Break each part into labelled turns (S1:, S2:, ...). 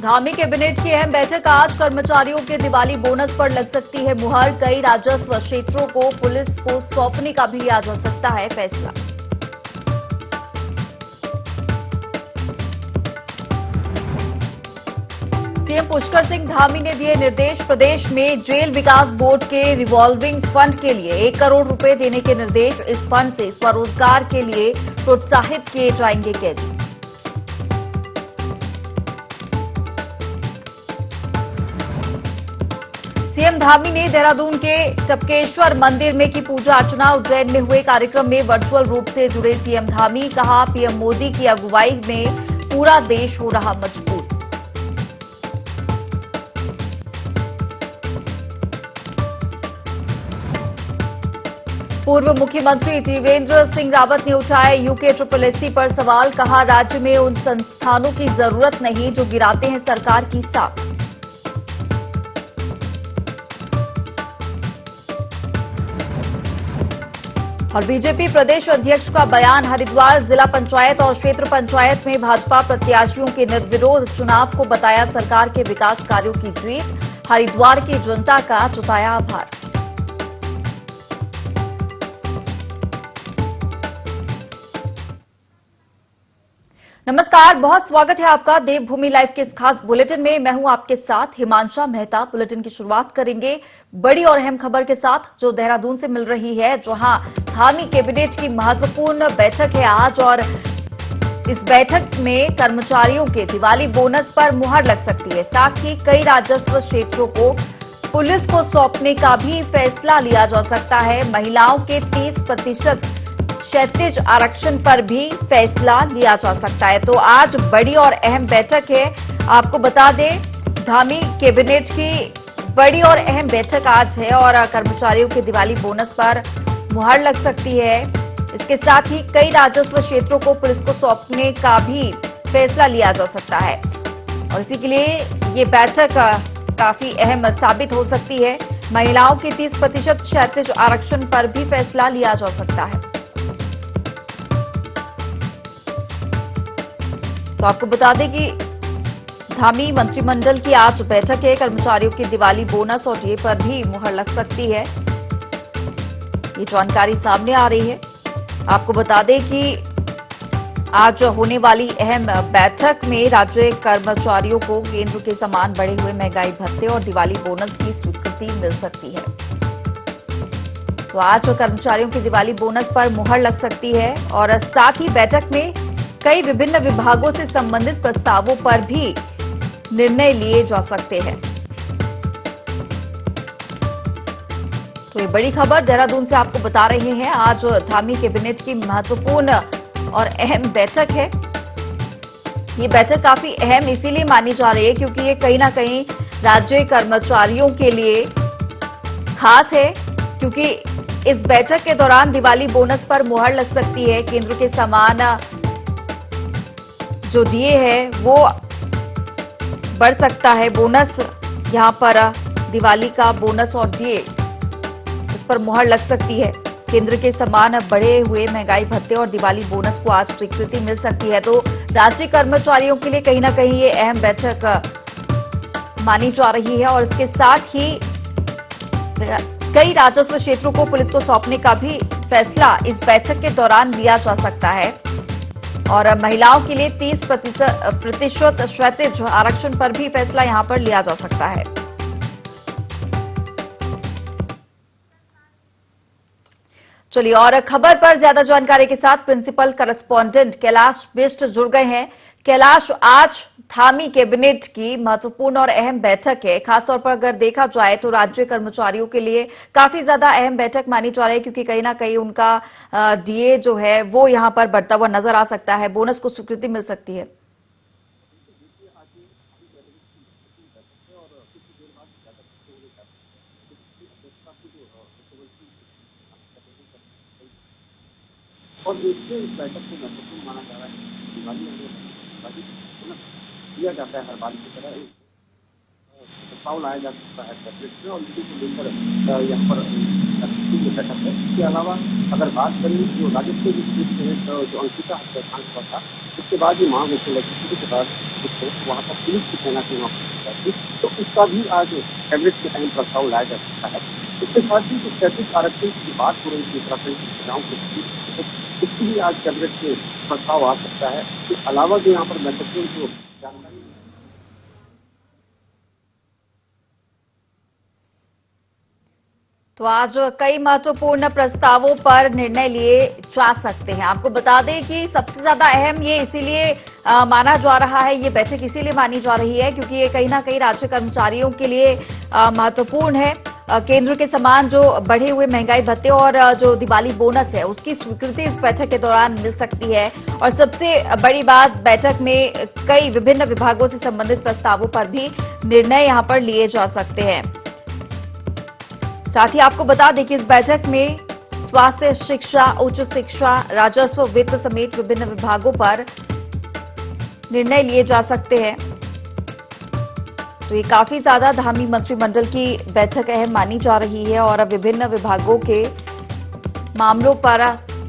S1: Dhami cabinet की अहम बैठक आज। कर्मचारियों के दिवाली बोनस पर लग सकती है मुहर। कई राजस्व क्षेत्रों को पुलिस को सौंपने का भी लिया जा सकता है फैसला। सीएम पुष्कर सिंह धामी ने दिए निर्देश। प्रदेश में जेल विकास बोर्ड के रिवॉल्विंग फंड के लिए 1 करोड़ रुपए देने के निर्देश। इस फंड से स्वरोजगार के लिए प्रोत्साहित किए जाएंगे कैदी। सीएम धामी ने देहरादून के टपकेश्वर मंदिर में की पूजा अर्चना। उज्जैन में हुए कार्यक्रम में वर्चुअल रूप से जुड़े सीएम धामी। कहा, पीएम मोदी की अगुवाई में पूरा देश हो रहा मजबूत। पूर्व मुख्यमंत्री त्रिवेंद्र सिंह रावत ने उठाए यूके SSSC पर सवाल। कहा, राज्य में उन संस्थानों की जरूरत नहीं जो गिराते हैं सरकार की साख। और बीजेपी प्रदेश अध्यक्ष का बयान। हरिद्वार जिला पंचायत और क्षेत्र पंचायत में भाजपा प्रत्याशियों के निर्विरोध चुनाव को बताया सरकार के विकास कार्यों की जीत। हरिद्वार की जनता का जताया आभार। नमस्कार, बहुत स्वागत है आपका देवभूमि लाइव के इस खास बुलेटिन में। मैं हूं आपके साथ हिमांशा मेहता। बुलेटिन की शुरुआत करेंगे बड़ी और अहम खबर के साथ जो देहरादून से मिल रही है, जहां धामी कैबिनेट की महत्वपूर्ण बैठक है आज। और इस बैठक में कर्मचारियों के दिवाली बोनस पर मुहर लग सकती है। साथ ही कई राजस्व क्षेत्रों को पुलिस को सौंपने का भी फैसला लिया जा सकता है। महिलाओं के 30% क्षैतिज आरक्षण पर भी फैसला लिया जा सकता है। तो आज बड़ी और अहम बैठक है। आपको बता दें, धामी कैबिनेट की बड़ी और अहम बैठक आज है और कर्मचारियों के दिवाली बोनस पर मुहर लग सकती है। इसके साथ ही कई राजस्व क्षेत्रों को पुलिस को सौंपने का भी फैसला लिया जा सकता है और इसी के लिए ये बैठक काफी अहम साबित हो सकती है। महिलाओं के 30% क्षैतिज आरक्षण पर भी फैसला लिया जा सकता है। तो आपको बता दें कि धामी मंत्रिमंडल की आज बैठक है। कर्मचारियों के दिवाली बोनस और डीए पर भी मुहर लग सकती है, ये जानकारी सामने आ रही है। आपको बता दें कि आज होने वाली अहम बैठक में राज्य कर्मचारियों को केंद्र के समान बढ़े हुए महंगाई भत्ते और दिवाली बोनस की स्वीकृति मिल सकती है। तो आज कर्मचारियों के दिवाली बोनस पर मुहर लग सकती है और साथ ही बैठक में कई विभिन्न विभागों से संबंधित प्रस्तावों पर भी निर्णय लिए जा सकते हैं। तो ये बड़ी खबर देहरादून से आपको बता रहे हैं। आज धामी कैबिनेट की महत्वपूर्ण और अहम बैठक है। ये बैठक काफी अहम इसीलिए मानी जा रही है क्योंकि ये कहीं ना कहीं राज्य कर्मचारियों के लिए खास है, क्योंकि इस बैठक के दौरान दिवाली बोनस पर मुहर लग सकती है। केंद्र के समान जो डीए है वो बढ़ सकता है। बोनस यहां पर दिवाली का बोनस और डीए इस पर मुहर लग सकती है। केंद्र के समान बढ़े हुए महंगाई भत्ते और दिवाली बोनस को आज स्वीकृति मिल सकती है। तो राज्य कर्मचारियों के लिए कहीं ना कहीं ये अहम बैठक मानी जा रही है और इसके साथ ही कई राजस्व क्षेत्रों को पुलिस को सौंपने का भी फैसला इस बैठक के दौरान लिया जा सकता है और महिलाओं के लिए 30% क्षैतिज आरक्षण पर भी फैसला यहां पर लिया जा सकता है। चलिए और खबर पर ज्यादा जानकारी के साथ प्रिंसिपल करस्पॉन्डेंट कैलाश बिष्ट जुड़ गए हैं। कैलाश, आज धामी कैबिनेट की महत्वपूर्ण और अहम बैठक है। खासतौर पर अगर देखा जाए तो राज्य कर्मचारियों के लिए काफी ज्यादा अहम बैठक मानी जा रही है क्योंकि कहीं ना कहीं उनका डीए जो है वो यहां पर बढ़ता हुआ नजर आ सकता है, बोनस को स्वीकृति मिल सकती है।
S2: और इससे इस बैठक को महत्वपूर्ण माना जा रहा है। दिवाली दिया जाता है हर बार की तरह प्रस्ताव लाया जा सकता है कैबिनेट में और इसी को लेकर यहाँ पर बैठक है। इसके अलावा अगर बात करें जो राजस्व विभाग है जो अंकिता हत्याकांड हुआ था, उसके बाद ये मांग उठने लगी थी के बाद वहाँ पर पुलिस की तैनाती वहाँ थी, तो उसका भी आज कैबिनेट के टाइम प्रस्ताव लाया जा सकता है। इसके साथ ही जो 37 आरक्षण की बात हो रही थी उत्तराखंड की महिलाओं के, इसकी भी आज कैबिनेट में प्रस्ताव आ सकता है। इसके अलावा जो यहाँ पर महत्वपूर्ण जो जानकारी
S1: तो आज कई महत्वपूर्ण प्रस्तावों पर निर्णय लिए जा सकते हैं। आपको बता दें कि सबसे ज्यादा अहम ये इसीलिए माना जा रहा है, ये बैठक इसीलिए मानी जा रही है क्योंकि ये कहीं ना कहीं राज्य कर्मचारियों के लिए महत्वपूर्ण है। केंद्र के समान जो बढ़े हुए महंगाई भत्ते और जो दिवाली बोनस है उसकी स्वीकृति इस बैठक के दौरान मिल सकती है। और सबसे बड़ी बात, बैठक में कई विभिन्न विभागों से संबंधित प्रस्तावों पर भी निर्णय यहां पर लिए जा सकते हैं। साथ ही आपको बता दें कि इस बैठक में स्वास्थ्य, शिक्षा, उच्च शिक्षा, राजस्व, वित्त समेत विभिन्न विभागों पर निर्णय लिए जा सकते हैं। तो ये काफी ज्यादा धामी मंत्रिमंडल की बैठक अहम मानी जा रही है और विभिन्न विभागों के मामलों पर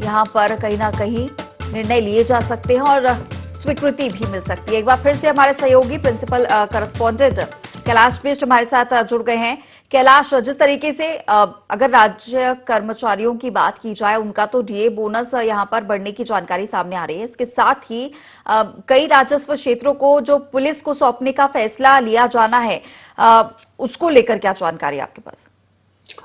S1: यहां पर कहीं ना कहीं निर्णय लिए जा सकते हैं और स्वीकृति भी मिल सकती है। एक बार फिर से हमारे सहयोगी प्रिंसिपल करस्पॉन्डेंट कैलाश बिष्ट हमारे साथ जुड़ गए हैं। कैलाश, जिस तरीके से अगर राज्य कर्मचारियों की बात की जाए, उनका तो डीए बोनस यहां पर बढ़ने की जानकारी सामने आ रही है। इसके साथ ही कई राजस्व क्षेत्रों को जो पुलिस को सौंपने का फैसला लिया जाना है, उसको लेकर क्या जानकारी आपके पास?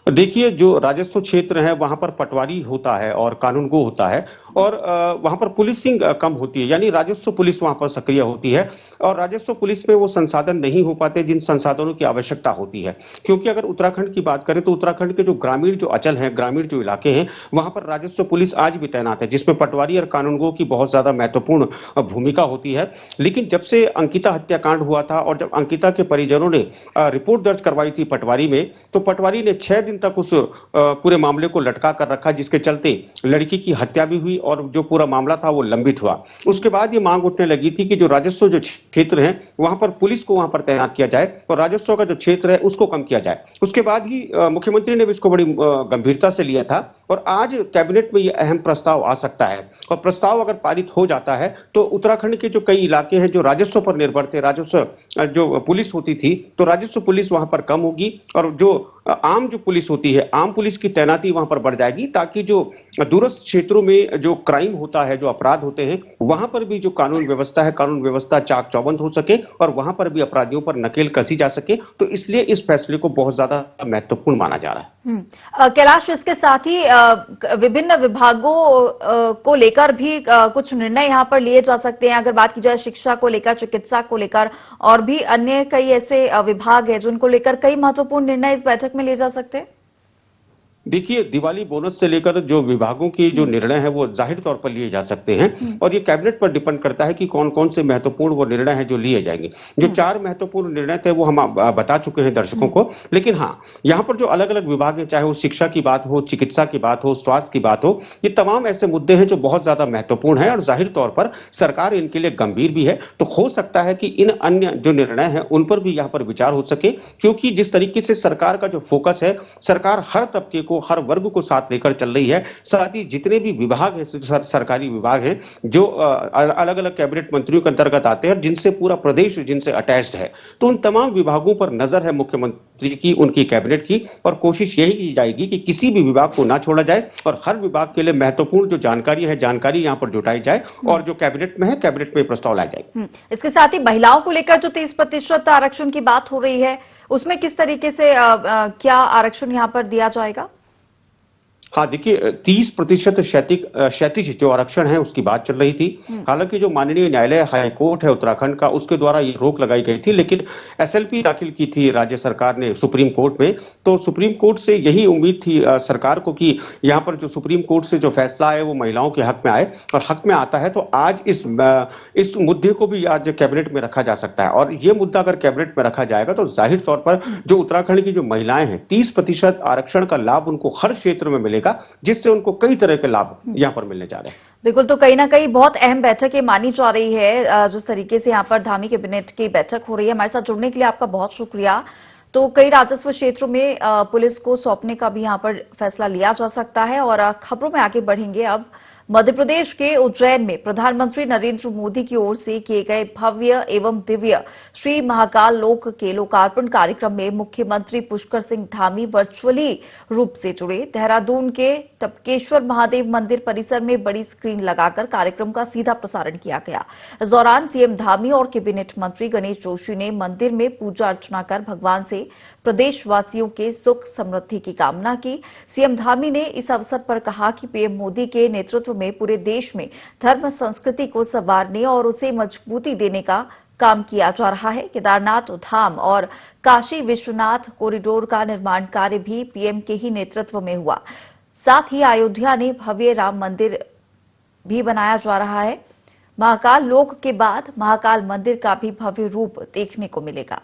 S3: देखिए, जो राजस्व क्षेत्र है वहां पर पटवारी होता है और कानूनगो होता है और वहां पर पुलिसिंग कम होती है, यानी राजस्व पुलिस वहां पर सक्रिय होती है और राजस्व पुलिस में वो संसाधन नहीं हो पाते जिन संसाधनों की आवश्यकता होती है। क्योंकि अगर उत्तराखंड की बात करें तो उत्तराखंड के जो ग्रामीण जो अचल हैं, ग्रामीण जो इलाके हैं, वहां पर राजस्व पुलिस आज भी तैनात है, जिसमें पटवारी और कानूनगो की बहुत ज्यादा महत्वपूर्ण भूमिका होती है। लेकिन जब से अंकिता हत्याकांड हुआ था और जब अंकिता के परिजनों ने रिपोर्ट दर्ज करवाई थी पटवारी में, तो पटवारी ने 6 दिन तक उस पूरे मामले को लटका कर रखा, जिसके चलते लड़की की हत्या भी हुई और जो पूरा मामला था वो लंबित हुआ। उसके बाद ये मांग उठने लगी थी कि जो राजस्व जो क्षेत्र है वहां पर पुलिस को वहां पर तैनात किया जाए और राजस्व का जो क्षेत्र है उसको कम किया जाए। उसके बाद ही मुख्यमंत्री ने भी इसको बड़ी गंभीरता से लिया था और आज कैबिनेट में ये अहम प्रस्ताव आ सकता है। और प्रस्ताव अगर पारित हो जाता है तो उत्तराखंड के जो कई इलाके हैं जो राजस्व पर निर्भर थे, राजस्व जो पुलिस होती थी, तो राजस्व पुलिस वहां पर कम होगी और जो आम जो पुलिस होती है, आम पुलिस की तैनाती वहां पर बढ़ जाएगी, ताकि जो दूरस्थ क्षेत्रों में जो क्राइम होता है, जो अपराध होते हैं, वहां पर भी जो कानून व्यवस्था है, कानून व्यवस्था चाक चौबंद हो सके और वहां पर भी अपराधियों पर नकेल कसी जा सके। तो इसलिए इस फैसले को बहुत ज्यादा महत्वपूर्ण माना जा रहा है।
S1: कैलाश, इसके साथ ही विभिन्न विभागों को लेकर भी कुछ निर्णय यहाँ पर लिए जा सकते हैं। अगर बात की जाए शिक्षा को लेकर, चिकित्सा को लेकर और भी अन्य कई ऐसे विभाग हैं जिनको लेकर कई महत्वपूर्ण निर्णय इस बैठक में लिए जा सकते हैं।
S3: देखिए, दिवाली बोनस से लेकर जो विभागों की जो निर्णय है वो जाहिर तौर पर लिए जा सकते हैं और ये कैबिनेट पर डिपेंड करता है कि कौन कौन से महत्वपूर्ण वो निर्णय है जो लिए जाएंगे। जो 4 महत्वपूर्ण निर्णय थे वो हम बता चुके हैं दर्शकों को, लेकिन हाँ, यहाँ पर जो अलग अलग विभाग है, चाहे वो शिक्षा की बात हो, चिकित्सा की बात हो, स्वास्थ्य की बात हो, ये तमाम ऐसे मुद्दे हैं जो बहुत ज्यादा महत्वपूर्ण है और जाहिर तौर पर सरकार इनके लिए गंभीर भी है। तो हो सकता है कि इन अन्य जो निर्णय है उन पर भी यहाँ पर विचार हो सके, क्योंकि जिस तरीके से सरकार का जो फोकस है, सरकार हर तबके को, हर वर्ग को साथ लेकर चल रही है। साथ ही जितने भी विभाग हैं, सरकारी विभाग हैं, जो अलग अलग कैबिनेट मंत्रियों के अंतर्गत आते हैं, जिनसे पूरा प्रदेश जिनसे अटैच्ड है, तो उन तमाम विभागों पर नजर है मुख्यमंत्री की, उनकी कैबिनेट की, और कोशिश यही की जाएगी कि किसी भी विभाग को ना छोड़ा जाए और हर विभाग के लिए महत्वपूर्ण जो जानकारी है, जानकारी यहाँ पर जुटाई जाए और जो कैबिनेट में है, कैबिनेट में प्रस्ताव लाया जाए।
S1: इसके साथ ही महिलाओं को लेकर जो 30% आरक्षण की बात हो रही है, उसमें किस तरीके से क्या आरक्षण यहाँ पर दिया जाएगा?
S3: हाँ, देखिए, 30% क्षैतिज जो आरक्षण है उसकी बात चल रही थी। हालांकि जो माननीय न्यायालय हाई कोर्ट है उत्तराखंड का, उसके द्वारा ये रोक लगाई गई थी, लेकिन एसएलपी दाखिल की थी राज्य सरकार ने सुप्रीम कोर्ट में। तो सुप्रीम कोर्ट से यही उम्मीद थी सरकार को कि यहाँ पर जो सुप्रीम कोर्ट से जो फैसला आए वो महिलाओं के हक में आए, और हक में आता है तो आज इस मुद्दे को भी आज कैबिनेट में रखा जा सकता है। और ये मुद्दा अगर कैबिनेट में रखा जाएगा तो जाहिर तौर पर जो उत्तराखंड की जो महिलाएं हैं, 30% आरक्षण का लाभ उनको हर क्षेत्र में मिलेगा, जिससे उनको कई तरह के लाभ यहां पर मिलने जा रहे हैं।
S1: बिल्कुल, तो कहीं ना कहीं बहुत अहम बैठक ये मानी जा रही है। जिस तरीके से यहाँ पर धामी कैबिनेट की बैठक हो रही है। हमारे साथ जुड़ने के लिए आपका बहुत शुक्रिया। तो कई राजस्व क्षेत्रों में पुलिस को सौंपने का भी यहां पर फैसला लिया जा सकता है। और खबरों में आगे बढ़ेंगे अब। मध्य प्रदेश के उज्जैन में प्रधानमंत्री नरेंद्र मोदी की ओर से किए गए भव्य एवं दिव्य श्री महाकाल लोक के लोकार्पण कार्यक्रम में मुख्यमंत्री पुष्कर सिंह धामी वर्चुअली रूप से जुड़े। देहरादून के टपकेश्वर महादेव मंदिर परिसर में बड़ी स्क्रीन लगाकर कार्यक्रम का सीधा प्रसारण किया गया। इस दौरान सीएम धामी और कैबिनेट मंत्री गणेश जोशी ने मंदिर में पूजा अर्चना कर भगवान से प्रदेशवासियों के सुख समृद्धि की कामना की। सीएम धामी ने इस अवसर पर कहा कि पीएम मोदी के नेतृत्व में पूरे देश में धर्म संस्कृति को संवारने और उसे मजबूती देने का काम किया जा रहा है। केदारनाथ धाम और काशी विश्वनाथ कॉरिडोर का निर्माण कार्य भी पीएम के ही नेतृत्व में हुआ। साथ ही अयोध्या ने भव्य राम मंदिर भी बनाया जा रहा है। महाकाल लोक के बाद महाकाल मंदिर का भी भव्य रूप देखने को मिलेगा।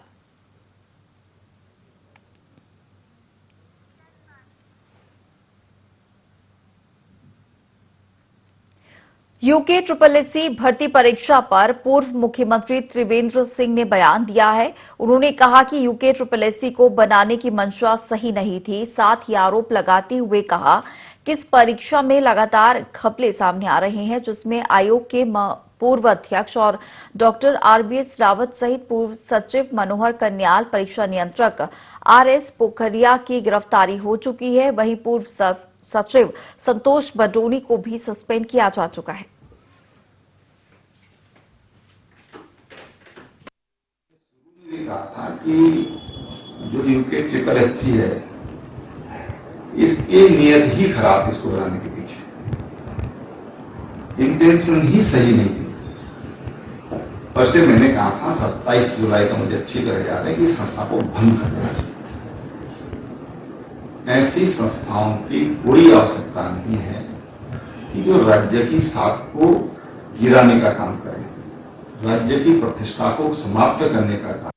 S1: यूके SSSC भर्ती परीक्षा पर पूर्व मुख्यमंत्री त्रिवेंद्र सिंह ने बयान दिया है। उन्होंने कहा कि यूके SSSC को बनाने की मंशा सही नहीं थी। साथ ही आरोप लगाते हुए कहा कि इस परीक्षा में लगातार घपले सामने आ रहे हैं, जिसमें आयोग के पूर्व अध्यक्ष और डॉक्टर RBS रावत सहित पूर्व सचिव मनोहर कन्याल, परीक्षा नियंत्रक RS पोखरिया की गिरफ्तारी हो चुकी है। वहीं पूर्व सचिव संतोष बडोनी को भी सस्पेंड किया जा चुका है।
S4: कहा था कि जो यूके SSSC है, इसकी नियत ही खराब, इसको बनाने के पीछे इंटेंशन ही सही नहीं थी। फर्स्ट डे मैंने कहा था 27 जुलाई का, मुझे अच्छी तरह याद है, कि संस्था को भंग कर देना चाहिए। ऐसी संस्थाओं की कोई आवश्यकता नहीं है कि जो राज्य की साख को गिराने का काम करे, राज्य की प्रतिष्ठा को समाप्त करने का काम।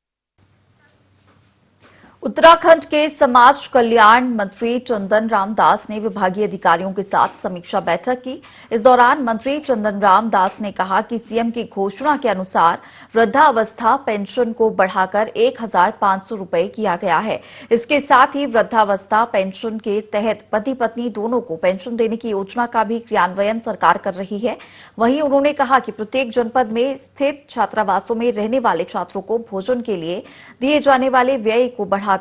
S1: उत्तराखंड के समाज कल्याण मंत्री चंदन राम दास ने विभागीय अधिकारियों के साथ समीक्षा बैठक की। इस दौरान मंत्री चंदन राम दास ने कहा कि सीएम की घोषणा के अनुसार वृद्धावस्था पेंशन को बढ़ाकर 1,500 रुपए किया गया है। इसके साथ ही वृद्धावस्था पेंशन के तहत पति पत्नी दोनों को पेंशन देने की योजना का भी क्रियान्वयन सरकार कर रही है। वहीं उन्होंने कहा कि प्रत्येक जनपद में स्थित छात्रावासों में रहने वाले छात्रों को भोजन के लिए दिए जाने वाले व्यय को बढ़ाकर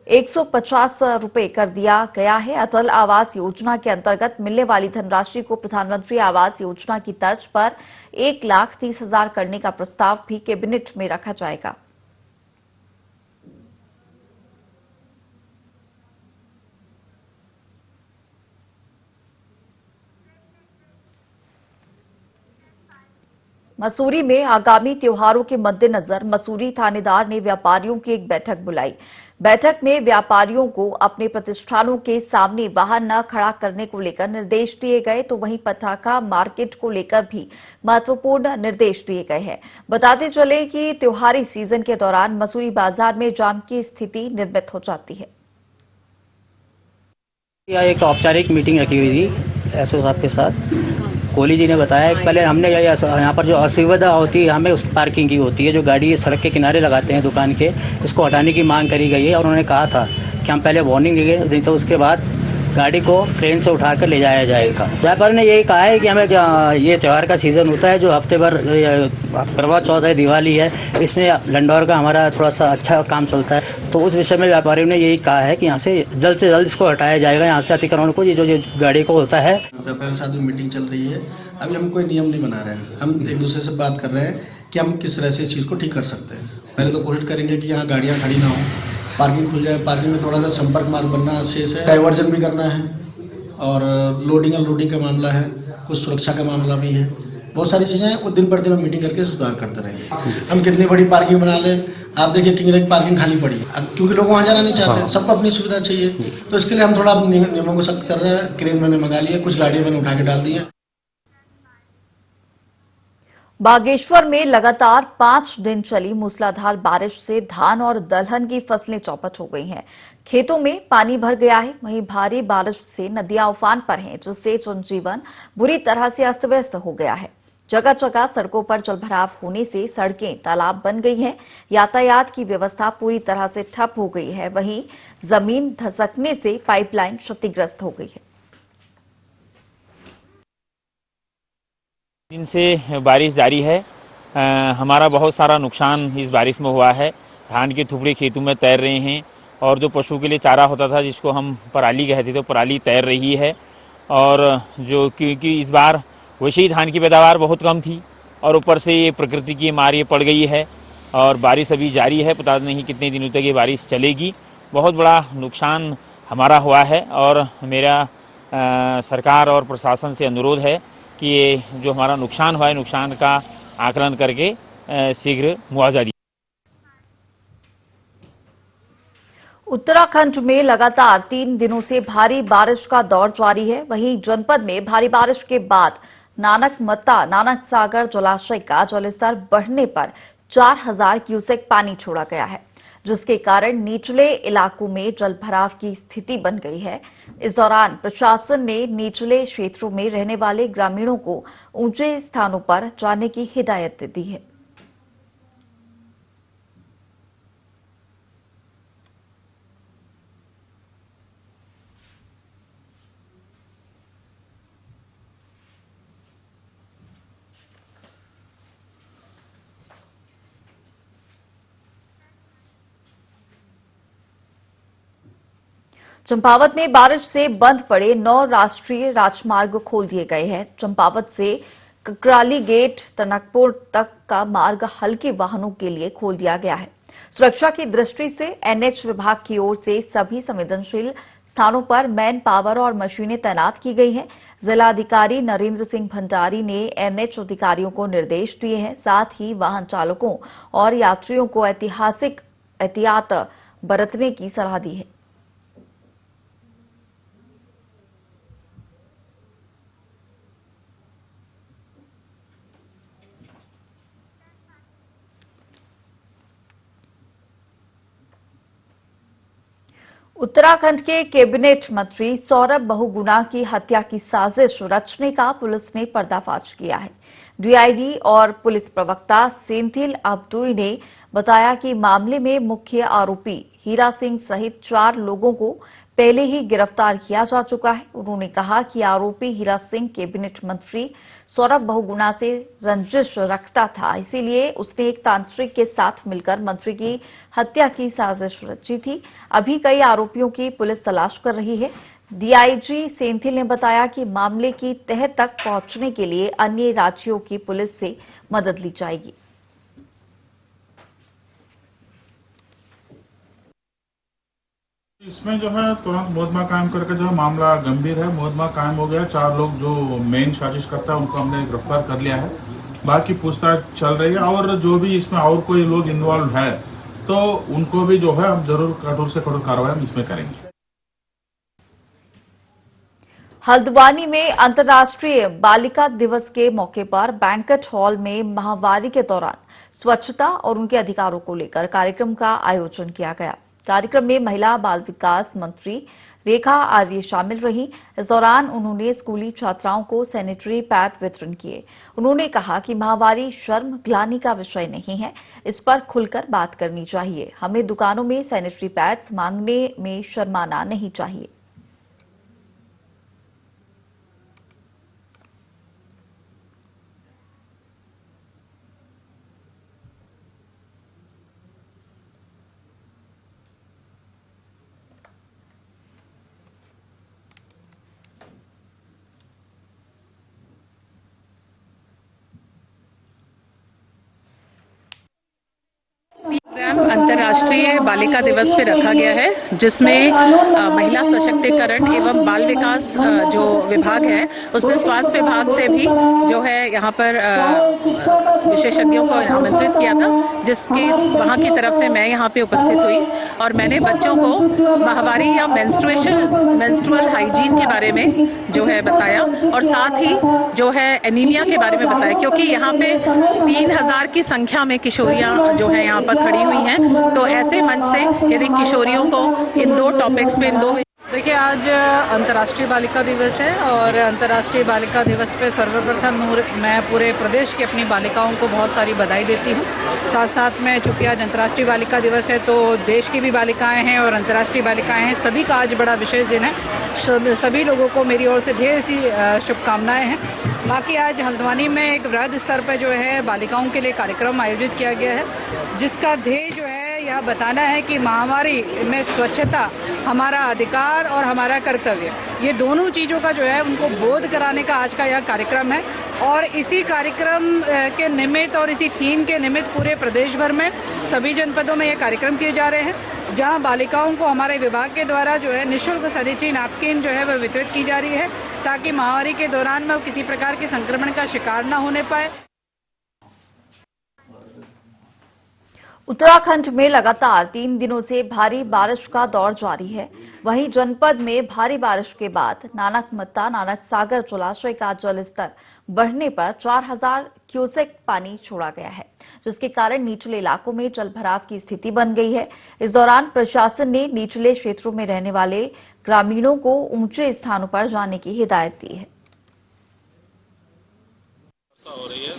S1: 150 रुपए कर दिया गया है। अटल आवास योजना के अंतर्गत मिलने वाली धनराशि को प्रधानमंत्री आवास योजना की तर्ज पर 1,30,000 करने का प्रस्ताव भी कैबिनेट में रखा जाएगा। मसूरी में आगामी त्योहारों के मद्देनजर मसूरी थानेदार ने व्यापारियों की एक बैठक बुलाई। बैठक में व्यापारियों को अपने प्रतिष्ठानों के सामने वाहन न खड़ा करने को लेकर निर्देश दिए गए, तो वहीं पटाखा मार्केट को लेकर भी महत्वपूर्ण निर्देश दिए गए हैं। बताते चले कि त्योहारी सीजन के दौरान मसूरी बाजार में जाम की स्थिति निर्मित हो जाती है।
S5: एक औपचारिक मीटिंग रखी हुई थी एसओ साहब के साथ। कोहली जी ने बताया कि पहले हमने यहाँ पर जो असुविधा होती है हमें उस पार्किंग की होती है, जो गाड़ी सड़क के किनारे लगाते हैं दुकान के, इसको हटाने की मांग करी गई है। और उन्होंने कहा था कि हम पहले वार्निंग देंगे, नहीं तो उसके बाद गाड़ी को क्रेन से उठाकर ले जाया जाएगा। व्यापारी ने यही कहा है कि हमें ये त्यौहार का सीज़न होता है, जो हफ्ते भर करवा चौथ है, दिवाली है, इसमें लंडौर का हमारा थोड़ा सा अच्छा काम चलता है। तो उस विषय में व्यापारियों ने यही कहा है कि यहाँ से जल्द इसको हटाया जाएगा, यहाँ से अतिक्रमण को, ये जो गाड़ी को होता है।
S6: व्यापारियों के साथ में मीटिंग चल रही है। अभी हम कोई नियम नहीं बना रहे हैं, हम एक दूसरे से बात कर रहे हैं कि हम किस तरह से इस चीज़ को ठीक कर सकते हैं। पहले तो कोशिश करेंगे कि यहाँ गाड़ियाँ खड़ी ना हो, पार्किंग खुल जाए। पार्किंग में थोड़ा सा संपर्क मार्ग बनना शेष है, डाइवर्जन भी करना है, और लोडिंग अनलोडिंग का मामला है, कुछ सुरक्षा का मामला भी है। बहुत सारी चीज़ें हैं, वो दिन पर दिन हम मीटिंग करके सुधार करते रहेंगे। हम कितनी बड़ी पार्किंग बना लें, आप देखिए किंग पार्किंग खाली पड़ी, क्योंकि लोग वहाँ जाना नहीं चाहते, सबको अपनी सुविधा चाहिए। तो इसके लिए हम थोड़ा नियमों को सख्त कर रहे हैं। क्रेन मैंने मंगा लिया, कुछ गाड़ियाँ मैंने उठा के डाल दी है।
S1: बागेश्वर में लगातार 5 दिन चली मूसलाधार बारिश से धान और दलहन की फसलें चौपट हो गई हैं। खेतों में पानी भर गया है। वहीं भारी बारिश से नदियां उफान पर हैं, जिससे जनजीवन बुरी तरह से अस्त व्यस्त हो गया है। जगह जगह सड़कों पर जलभराव होने से सड़कें तालाब बन गई हैं। यातायात की व्यवस्था पूरी तरह से ठप हो गई है। वहीं जमीन धसकने से पाइपलाइन क्षतिग्रस्त हो गई है।
S7: दिन से बारिश जारी है। हमारा बहुत सारा नुकसान इस बारिश में हुआ है। धान के थुपड़े खेतों में तैर रहे हैं और जो पशु के लिए चारा होता था जिसको हम पराली कहते थे, पराली तैर रही है। और जो क्योंकि इस बार वैसे ही धान की पैदावार बहुत कम थी और ऊपर से ये प्रकृति की मार ये पड़ गई है और बारिश अभी जारी है। पता नहीं कितने दिनों तक ये बारिश चलेगी। बहुत बड़ा नुकसान हमारा हुआ है और मेरा सरकार और प्रशासन से अनुरोध है कि ये जो हमारा नुकसान हुआ है, नुकसान का आकलन करके शीघ्र मुआवजा दिया।
S1: उत्तराखंड में लगातार 3 दिनों से भारी बारिश का दौर जारी है। वहीं जनपद में भारी बारिश के बाद नानक सागर जलाशय का जलस्तर बढ़ने पर 4000 क्यूसेक पानी छोड़ा गया है, जिसके कारण निचले इलाकों में जलभराव की स्थिति बन गई है। इस दौरान प्रशासन ने निचले क्षेत्रों में रहने वाले ग्रामीणों को ऊंचे स्थानों पर जाने की हिदायत दी है। चंपावत में बारिश से बंद पड़े 9 राष्ट्रीय राजमार्ग खोल दिए गए हैं। चंपावत से ककराली गेट टनकपुर तक का मार्ग हल्के वाहनों के लिए खोल दिया गया है। सुरक्षा की दृष्टि से एनएच विभाग की ओर से सभी संवेदनशील स्थानों पर मैन पावर और मशीनें तैनात की गई हैं। जिलाधिकारी नरेंद्र सिंह भंडारी ने एनएच अधिकारियों को निर्देश दिए हैं। साथ ही वाहन चालकों और यात्रियों को एहतियात बरतने की सलाह दी है। उत्तराखंड के कैबिनेट मंत्री सौरभ बहुगुणा की हत्या की साजिश रचने का पुलिस ने पर्दाफाश किया है। डीआईजी और पुलिस प्रवक्ता सेंथिल अब्दुई ने बताया कि मामले में मुख्य आरोपी हीरा सिंह सहित 4 लोगों को पहले ही गिरफ्तार किया जा चुका है। उन्होंने कहा कि आरोपी हीरा सिंह कैबिनेट मंत्री सौरभ बहुगुणा से रंजिश रखता था, इसीलिए उसने एक तांत्रिक के साथ मिलकर मंत्री की हत्या की साजिश रची थी। अभी कई आरोपियों की पुलिस तलाश कर रही है। डीआईजी सेंथिल ने बताया कि मामले की तह तक पहुंचने के लिए अन्य राज्यों की पुलिस से मदद ली जाएगी।
S8: इसमें जो है तुरंत मुकदमा कायम करके जो है मामला गंभीर है, मुकदमा कायम हो गया। 4 लोग जो मेन साजिश करता है उनको हमने गिरफ्तार कर लिया है। बाकी पूछताछ चल रही है और जो भी इसमें और कोई लोग इन्वॉल्व है तो उनको भी जो है हम जरूर कठोर से कठोर कार्रवाई हम इसमें करेंगे।
S1: हल्द्वानी में अंतर्राष्ट्रीय बालिका दिवस के मौके पर बैंक्वेट हॉल में माहवारी के दौरान स्वच्छता और उनके अधिकारों को लेकर कार्यक्रम का आयोजन किया गया। कार्यक्रम में महिला बाल विकास मंत्री रेखा आर्य शामिल रही। इस दौरान उन्होंने स्कूली छात्राओं को सैनिटरी पैड वितरण किए। उन्होंने कहा कि माहवारी शर्म ग्लानि का विषय नहीं है, इस पर खुलकर बात करनी चाहिए। हमें दुकानों में सैनिटरी पैड्स मांगने में शर्माना नहीं चाहिए।
S9: प्रोग्राम अंतर्राष्ट्रीय बालिका दिवस पे रखा गया है, जिसमें महिला सशक्तिकरण एवं बाल विकास जो विभाग है उसने स्वास्थ्य विभाग से भी जो है यहाँ पर विशेषज्ञों को आमंत्रित किया था, जिसकी वहाँ की तरफ से मैं यहाँ पे उपस्थित हुई और मैंने बच्चों को माहवारी या मेंस्ट्रुअल हाइजीन के बारे में जो है बताया और साथ ही जो है एनीमिया के बारे में बताया, क्योंकि यहाँ पे 3000 की संख्या में किशोरियाँ जो है यहाँ पर खड़ी हुई हैं। तो ऐसे मंच से यदि किशोरियों को इन 2 टॉपिक्स पे देखिए, आज अंतर्राष्ट्रीय बालिका दिवस है और अंतर्राष्ट्रीय बालिका दिवस पे सर्वप्रथम मैं पूरे प्रदेश की अपनी बालिकाओं को बहुत सारी बधाई देती हूँ। साथ साथ में चूँकि आज अंतर्राष्ट्रीय बालिका दिवस है तो देश की भी बालिकाएं हैं और अंतर्राष्ट्रीय बालिकाएं हैं, सभी का आज बड़ा विशेष दिन है। सभी लोगों को मेरी ओर से ढेर सी शुभकामनाएँ हैं। बाकी आज हल्द्वानी में एक वृहद स्तर पर जो है बालिकाओं के लिए कार्यक्रम आयोजित किया गया है, जिसका ध्येय जो है यह बताना है कि महामारी में स्वच्छता हमारा अधिकार और हमारा कर्तव्य, ये दोनों चीज़ों का जो है उनको बोध कराने का आज का यह कार्यक्रम है। और इसी कार्यक्रम के निमित्त और इसी थीम के निमित्त पूरे प्रदेश भर में सभी जनपदों में ये कार्यक्रम किए जा रहे हैं, जहां बालिकाओं को हमारे विभाग के द्वारा जो है निःशुल्क सैनिटरी नैपकिन जो है वह वितरित की जा रही है, ताकि महामारी के दौरान में वो किसी प्रकार के संक्रमण का शिकार न होने पाए।
S1: उत्तराखंड में लगातार 3 दिनों से भारी बारिश का दौर जारी है। वहीं जनपद में भारी बारिश के बाद नानकमत्ता नानक सागर जलाशय का जलस्तर बढ़ने पर 4000 क्यूसेक पानी छोड़ा गया है, जिसके कारण निचले इलाकों में जलभराव की स्थिति बन गई है। इस दौरान प्रशासन ने निचले क्षेत्रों में रहने वाले ग्रामीणों को ऊंचे स्थानों पर जाने की हिदायत दी है।
S10: हो रही है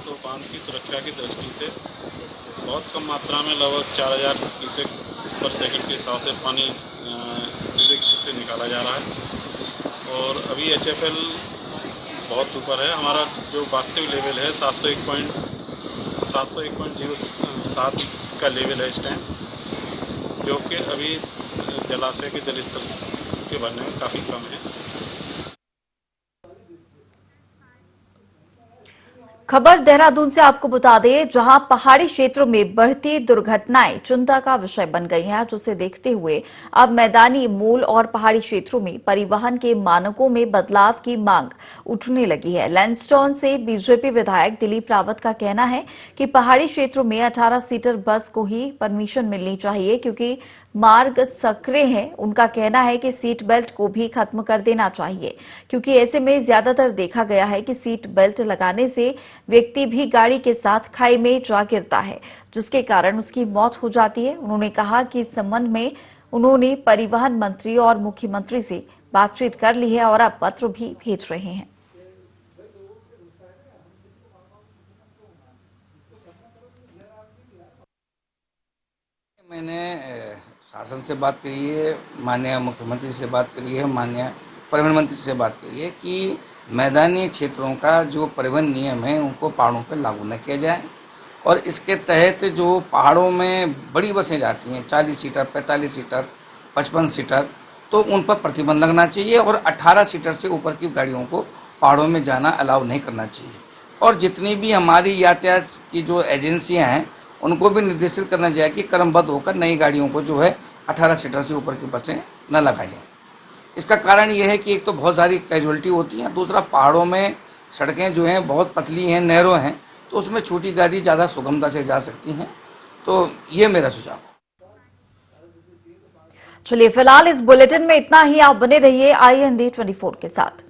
S10: तो बांध की सुरक्षा की दृष्टि से बहुत कम मात्रा में लगभग 4000 क्यूसेक पर सेकंड के हिसाब से पानी सीवरेज से निकाला जा रहा है और अभी HFL बहुत ऊपर है। हमारा जो वास्तविक लेवल है 701.07 का लेवल है इस टाइम, जो कि अभी जलाशय के जलस्तर के बढ़ने में काफ़ी कम है।
S1: खबर देहरादून से आपको बता दें, जहां पहाड़ी क्षेत्रों में बढ़ती दुर्घटनाएं चिंता का विषय बन गई हैं, जिसे देखते हुए अब मैदानी मूल और पहाड़ी क्षेत्रों में परिवहन के मानकों में बदलाव की मांग उठने लगी है। लैंडस्टोन से बीजेपी विधायक दिलीप रावत का कहना है कि पहाड़ी क्षेत्रों में 18 सीटर बस को ही परमिशन मिलनी चाहिए, क्योंकि मार्ग सकरे हैं। उनका कहना है कि सीट बेल्ट को भी खत्म कर देना चाहिए, क्योंकि ऐसे में ज्यादातर देखा गया है कि सीट बेल्ट लगाने से व्यक्ति भी गाड़ी के साथ खाई में जा गिरता है, जिसके कारण उसकी मौत हो जाती है। उन्होंने कहा कि इस संबंध में उन्होंने परिवहन मंत्री और मुख्यमंत्री से बातचीत कर ली है और अब पत्र भी भेज रहे हैं।
S11: मैंने शासन से बात करी है, माननीय मुख्यमंत्री से बात करी है, माननीय परिवहन मंत्री से बात करी है कि मैदानी क्षेत्रों का जो परिवहन नियम है उनको पहाड़ों पर लागू न किया जाए और इसके तहत जो पहाड़ों में बड़ी बसें जाती हैं 40 सीटर, 45 सीटर, 55 सीटर, तो उन पर प्रतिबंध लगना चाहिए और 18 सीटर से ऊपर की गाड़ियों को पहाड़ों में जाना अलाउ नहीं करना चाहिए। और जितनी भी हमारी यातायात की जो एजेंसियां हैं उनको भी निर्देशित करना चाहिए कि क्रमबद्ध होकर नई गाड़ियों को जो है 18 सीटर से ऊपर की बसें न लगाई जाएँ। इसका कारण ये है कि एक तो बहुत सारी कैजुअलिटी होती है, दूसरा पहाड़ों में सड़कें जो हैं बहुत पतली हैं, नैरो हैं, तो उसमें छोटी गाड़ी ज़्यादा सुगमता से जा सकती हैं। तो ये मेरा सुझाव।
S1: चलिए, फिलहाल इस बुलेटिन में इतना ही। आप बने रहिए IND 24 के साथ।